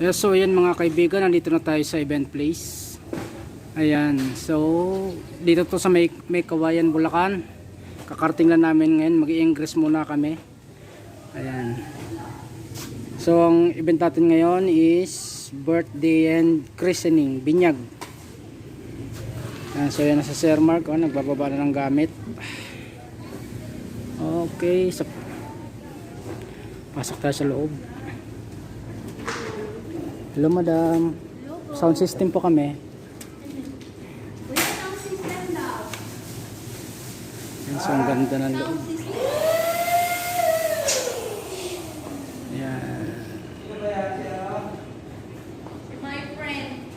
So ayan mga kaibigan, nandito na tayo sa event place. Ayan, so dito to sa may Kawayan, Bulacan. Kakarting lang namin ngayon, mag-i-ingress muna kami. Ayan. So ang event natin ngayon is birthday and christening, binyag. Ayan, so yan na sa Sir Mark, nagbababa na ng gamit. Okay, pasok tayo sa loob. Hello madam. Sound system po kami. Sound system daw. Yan, so ang ganda ng loob. Yan. My friend.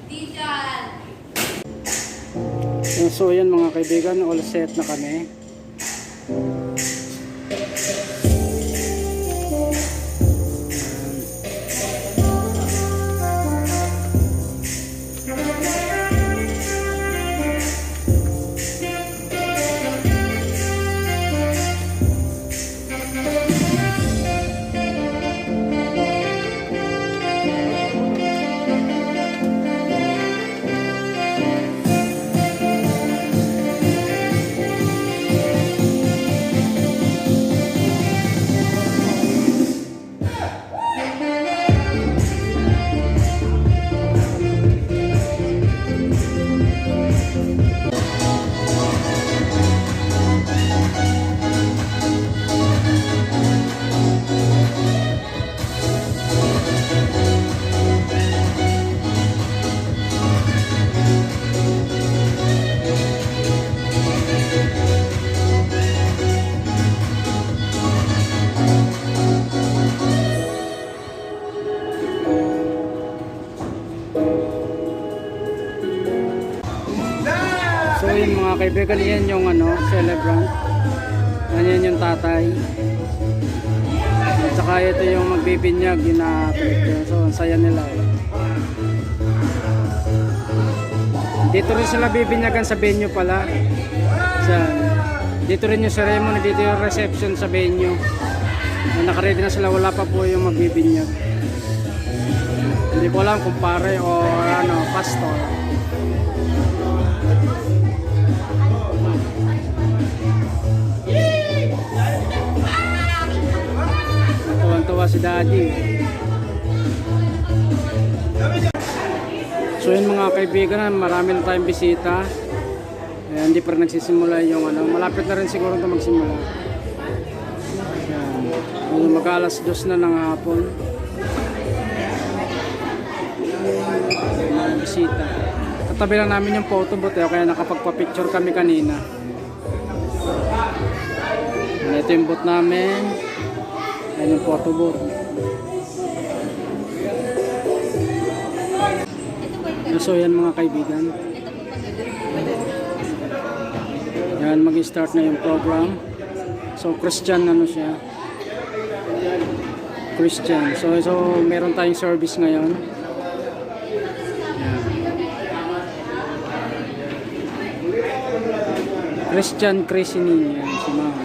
Dijan. So yan mga kaibigan, all set na kami. So yun mga kaibigan, yan yung celebrant. Yan yung tatay. At saka ito yung magbibinyag, yun na so ang saya nila Dito rin sila bibinyagan sa venue pala. Dito rin yung ceremony, dito yung reception sa venue. Nakaready na sila, wala pa po yung magbibinyag. Hindi ko alam kung pare o pastor. Tuwan-tuwa si daddy. So yun mga kaibigan, marami na tayong bisita. Hindi pa rin nagsisimula yung malapit na rin siguro ito magsimula. Ayan. Mag-alas 2 na ng hapon. Mga bisita. Katabi lang namin yung photo booth kaya nakapagpa-picture kami kanina. Ayan, ito yung booth namin. Ayan yung photo booth. So yan mga kaibigan. Yan, mag-start na yung program. So Christian siya. Christian. So meron tayong service ngayon. Yan. Christian christening. Yan si Mama.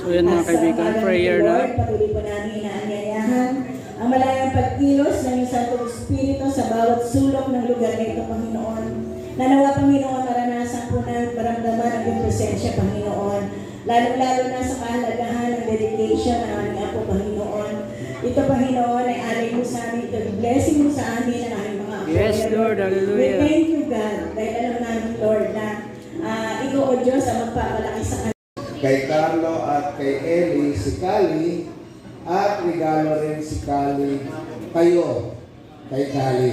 So yan mga kaibigan, prayer na. Patuloy po namin inaanyayahan ang malayang pag-ilos ng iyong Santo Espiritu sa bawat sulok ng lugar na ito, Panginoon. Nanawa, Panginoon, maranasan po na maramdaman ang iyong presensya, Panginoon. Lalo-lalo na sa kahalagahan ng dedication ng aming Apo Panginoon. Ito, Panginoon, ay alay mo sa amin. Ito, blessing mo sa amin ang aming mga apo. Yes, Lord. Hallelujah. We thank you, God. Dahil alam namin, Lord, na ikaw, O Diyos, ang magpapalaki sa kanila. Kay Carlo at kay Ellie, si Kali, at regalo rin si Kali kayo, kay Kali.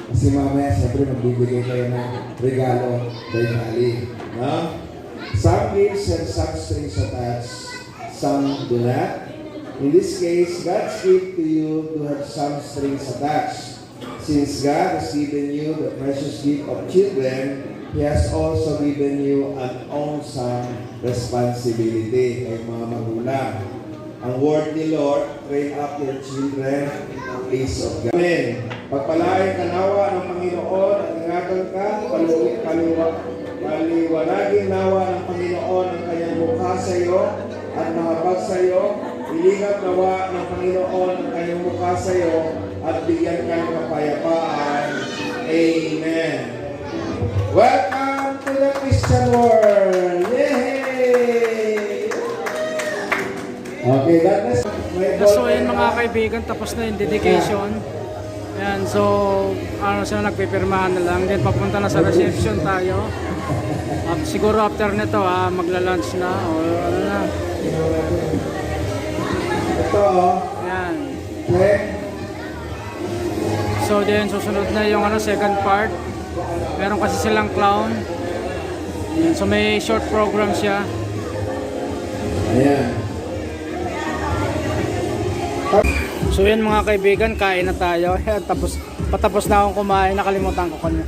Kasi mamaya, siyempre, magbibigay kayo ng regalo kay Kali. No? Some gifts and some strings attached, some do not. In this case, God's gift to you to have some strings attached. Since God has given you the precious gift of children, He has also given you an awesome responsibility kay mga magulang. Ang word ni Lord, train up your children in the ways of God. Amen. Pagpalain ka nawa ng Panginoon at ingatan ka, paliwanagin nawa ng Panginoon ang kanyang mukha sa iyo at mahapag sa iyo. Ilingap nawa ng Panginoon ang kanyang mukha sa iyo at bigyan ka ng kapayapaan. Amen. Welcome to the Christian world! Yay! Okay, that is my So yun mga kaibigan, tapos na yung dedication. Ayan, so ano sila, nagpipirmahan na lang. Then papunta na sa reception tayo. Siguro after nito magla-lunch na o ano na. Ito, Ayan. okay. So then susunod na yung second part. Meron kasi silang clown. Ayan, so may short program siya. Ayan. So yan mga kaibigan, kain na tayo. Ayan, patapos na akong kumain, nakalimutan ko kanya.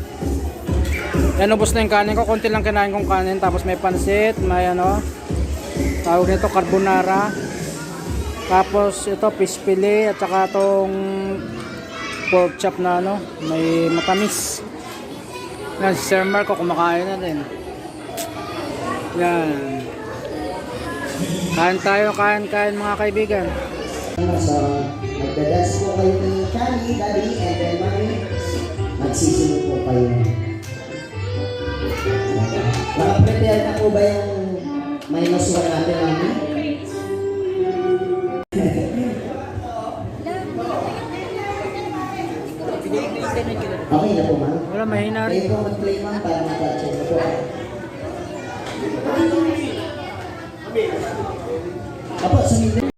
Yan, ubos na yung kanin ko, konti lang kinain kong kanin. Tapos may pansit, may tawag nito carbonara. Tapos ito fish fillet at saka itong pork chop na may matamis. Yan, si Sir Marco kumakain na rin. Yan. Kain tayo, kain mga kaibigan. So, magdadance po kayo ni Kali, Daddy, and then Mami, magsisunod po kayo. Nakaprepare na po ba yung may masuha natin, Mami? Okay na po, Ma'am. Wala, mahina rin. Kayo po mag-play, Ma'am, para mag-check na po. Apo, sumili.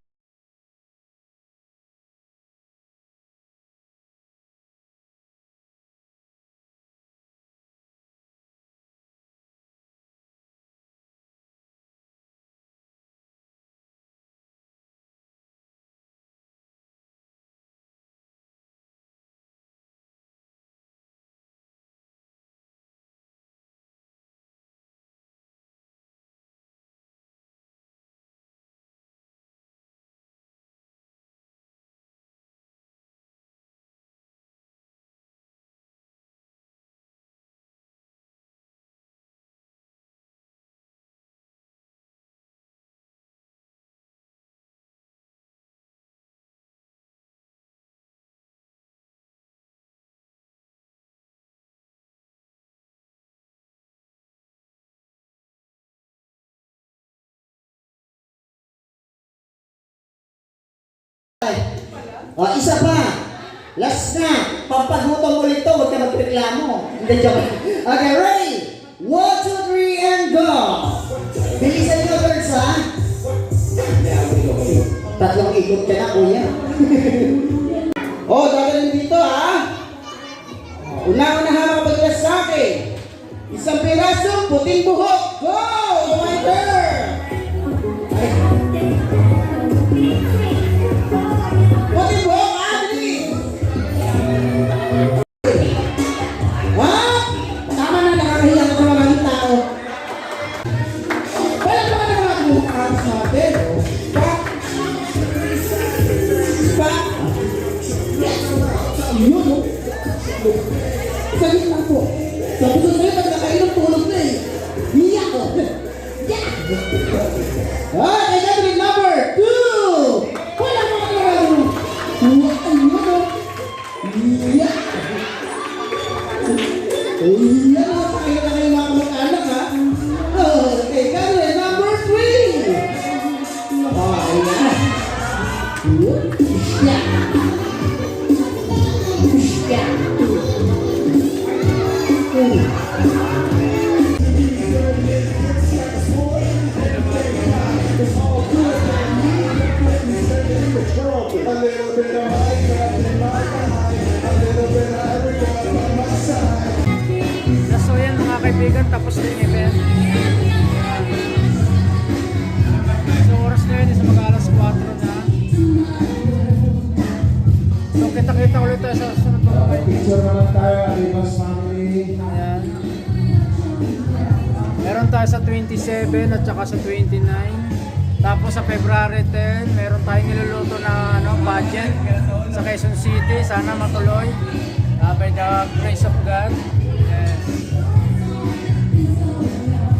O, isa pa. Last na. Pampagutom ulit to. Huwag ka magreklamo. Hindi, joke. Okay, ready? 1, 2, 3, and go! Bilisan nyo, girls, ha? Tatlong ikot ka na, kuya. O, dadalhin dito, ha? Una-unahan ang paglas sa akin. Isang pirasong puting buhok. Go! My turn! Puting buhok, bilis! Ha? Tama na, nakakahiya ko sa mga tao. Wala pa ka na mga bukas natin. Yun, no? Salit lang po. Sabi ko sa'yo, pag nakainom tulog na eh. Hiya ko. Yeah! Okay, Gathering number 2! Wala mo ka naman. Ayun, no? Hiya! Hiya, nakapakita na kayo mga kamag-anak, ha? Okay, Gathering number 3! So yan mga kaibigan, tapos na yung event. So oras na yun, isa mag-alas 4 na. So kita-kita ulit tayo sa sunod na mga kaibigan. Picture naman tayo, Arribas family. Ayan. Meron tayo sa 27 at saka sa 29. Tapos sa February 10, meron tayong niluluto na pageant sa Quezon City. Sana matuloy. By the grace of God. Yes.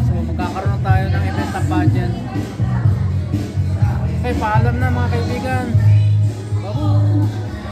So magkakaroon tayo ng event na pageant. Okay, paalam na mga kaibigan.